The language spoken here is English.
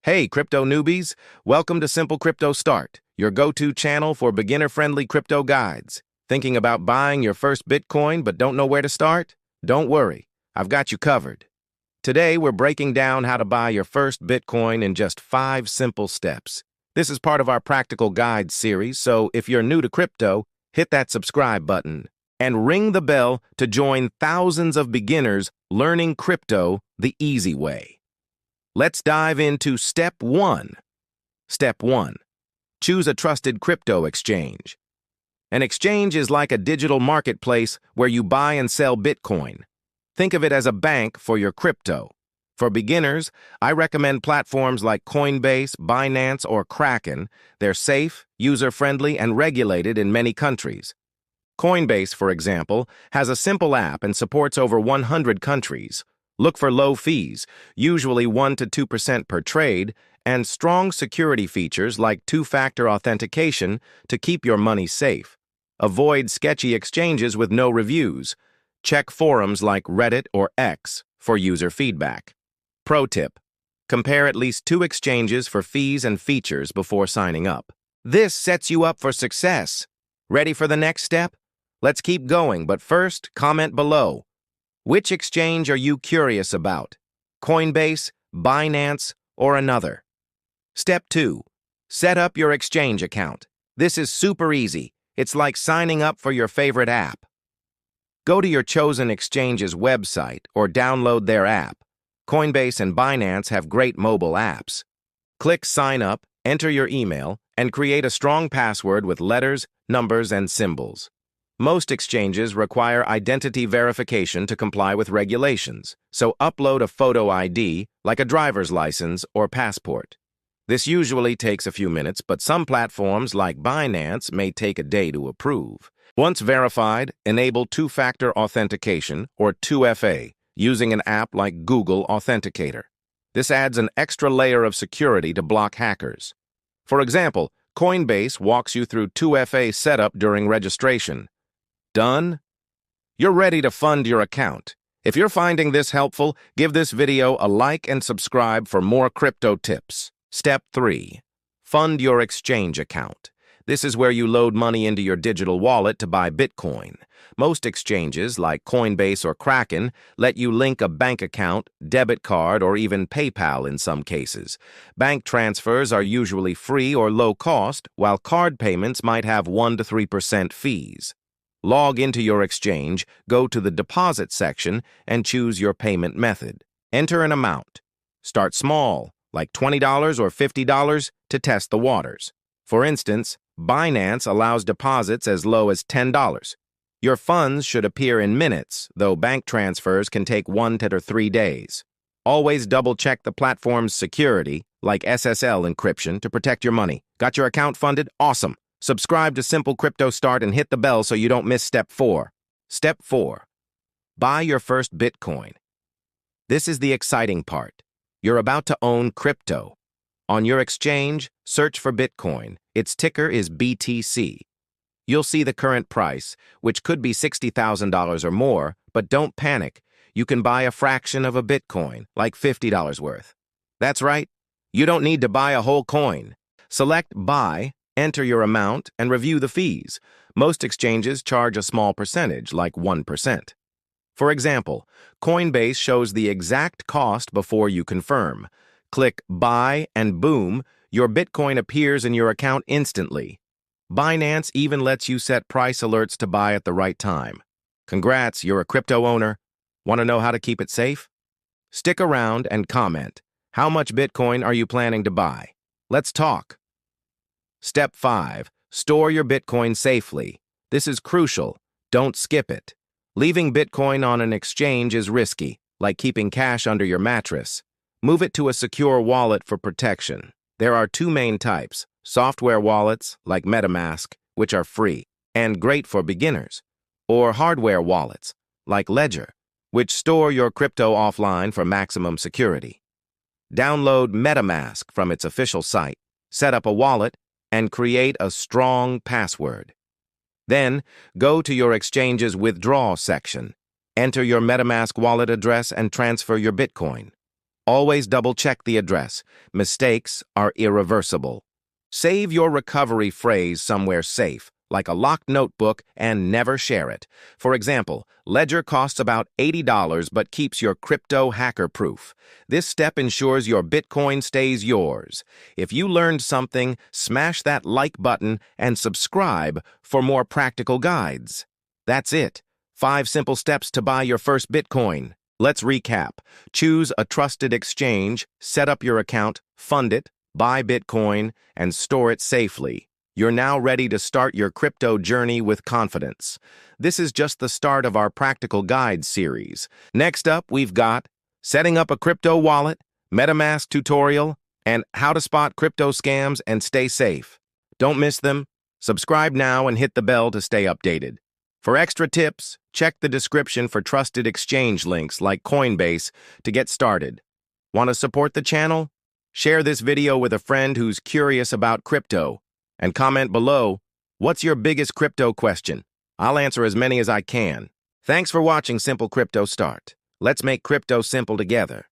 Hey, crypto newbies! Welcome to Simple Crypto Start, your go-to channel for beginner-friendly crypto guides. Thinking about buying your first Bitcoin but don't know where to start? Don't worry, I've got you covered. Today, we're breaking down how to buy your first Bitcoin in just 5 simple steps. This is part of our Practical Guides series, so if you're new to crypto, hit that subscribe button and ring the bell to join thousands of beginners learning crypto the easy way. Let's dive into Step 1. Step 1. Choose a trusted crypto exchange. An exchange is like a digital marketplace where you buy and sell Bitcoin. Think of it as a bank for your crypto. For beginners, I recommend platforms like Coinbase, Binance, or Kraken. They're safe, user-friendly, and regulated in many countries. Coinbase, for example, has a simple app and supports over 100 countries. Look for low fees, usually 1 to 2% per trade, and strong security features like two-factor authentication to keep your money safe. Avoid sketchy exchanges with no reviews. Check forums like Reddit or X for user feedback. Pro tip: compare at least 2 exchanges for fees and features before signing up. This sets you up for success. Ready for the next step? Let's keep going, but first, comment below. Which exchange are you curious about? Coinbase, Binance, or another? Step 2. Set up your exchange account. This is super easy. It's like signing up for your favorite app. Go to your chosen exchange's website or download their app. Coinbase and Binance have great mobile apps. Click Sign Up, enter your email, and create a strong password with letters, numbers, and symbols. Most exchanges require identity verification to comply with regulations, so upload a photo ID, like a driver's license or passport. This usually takes a few minutes, but some platforms, like Binance, may take a day to approve. Once verified, enable two-factor authentication, or 2FA, using an app like Google Authenticator. This adds an extra layer of security to block hackers. For example, Coinbase walks you through 2FA setup during registration. Done? You're ready to fund your account. If you're finding this helpful, give this video a like and subscribe for more crypto tips. Step 3. Fund your exchange account. This is where you load money into your digital wallet to buy Bitcoin. Most exchanges, like Coinbase or Kraken, let you link a bank account, debit card, or even PayPal in some cases. Bank transfers are usually free or low cost, while card payments might have 1 to 3% fees. Log into your exchange, go to the deposit section, and choose your payment method. Enter an amount. Start small, like $20 or $50, to test the waters. For instance, Binance allows deposits as low as $10. Your funds should appear in minutes, though bank transfers can take 1 to 3 days. Always double-check the platform's security, like SSL encryption, to protect your money. Got your account funded? Awesome! Subscribe to Simple Crypto Start and hit the bell so you don't miss Step 4. Step 4. Buy your first Bitcoin. This is the exciting part. You're about to own crypto. On your exchange, search for Bitcoin. Its ticker is BTC. You'll see the current price, which could be $60,000 or more, but don't panic. You can buy a fraction of a Bitcoin, like $50 worth. That's right. You don't need to buy a whole coin. Select Buy, enter your amount, and review the fees. Most exchanges charge a small percentage, like 1%. For example, Coinbase shows the exact cost before you confirm. Click Buy, and boom, your Bitcoin appears in your account instantly. Binance even lets you set price alerts to buy at the right time. Congrats, you're a crypto owner. Want to know how to keep it safe? Stick around and comment. How much Bitcoin are you planning to buy? Let's talk. Step 5. Store your Bitcoin safely. This is crucial. Don't skip it. Leaving Bitcoin on an exchange is risky, like keeping cash under your mattress. Move it to a secure wallet for protection. There are 2 main types: software wallets, like MetaMask, which are free and great for beginners, or hardware wallets, like Ledger, which store your crypto offline for maximum security. Download MetaMask from its official site, set up a wallet, and create a strong password. Then, go to your exchange's withdraw section. Enter your MetaMask wallet address and transfer your Bitcoin. Always double-check the address. Mistakes are irreversible. Save your recovery phrase somewhere safe, like a locked notebook, and never share it. For example, Ledger costs about $80 but keeps your crypto hacker-proof. This step ensures your Bitcoin stays yours. If you learned something, smash that like button and subscribe for more practical guides. That's it. 5 simple steps to buy your first Bitcoin. Let's recap. Choose a trusted exchange, set up your account, fund it, buy Bitcoin, and store it safely. You're now ready to start your crypto journey with confidence. This is just the start of our practical guides series. Next up, we've got setting up a crypto wallet, MetaMask tutorial, and how to spot crypto scams and stay safe. Don't miss them. Subscribe now and hit the bell to stay updated. For extra tips, check the description for trusted exchange links like Coinbase to get started. Want to support the channel? Share this video with a friend who's curious about crypto. And comment below, what's your biggest crypto question? I'll answer as many as I can. Thanks for watching Simple Crypto Start. Let's make crypto simple together.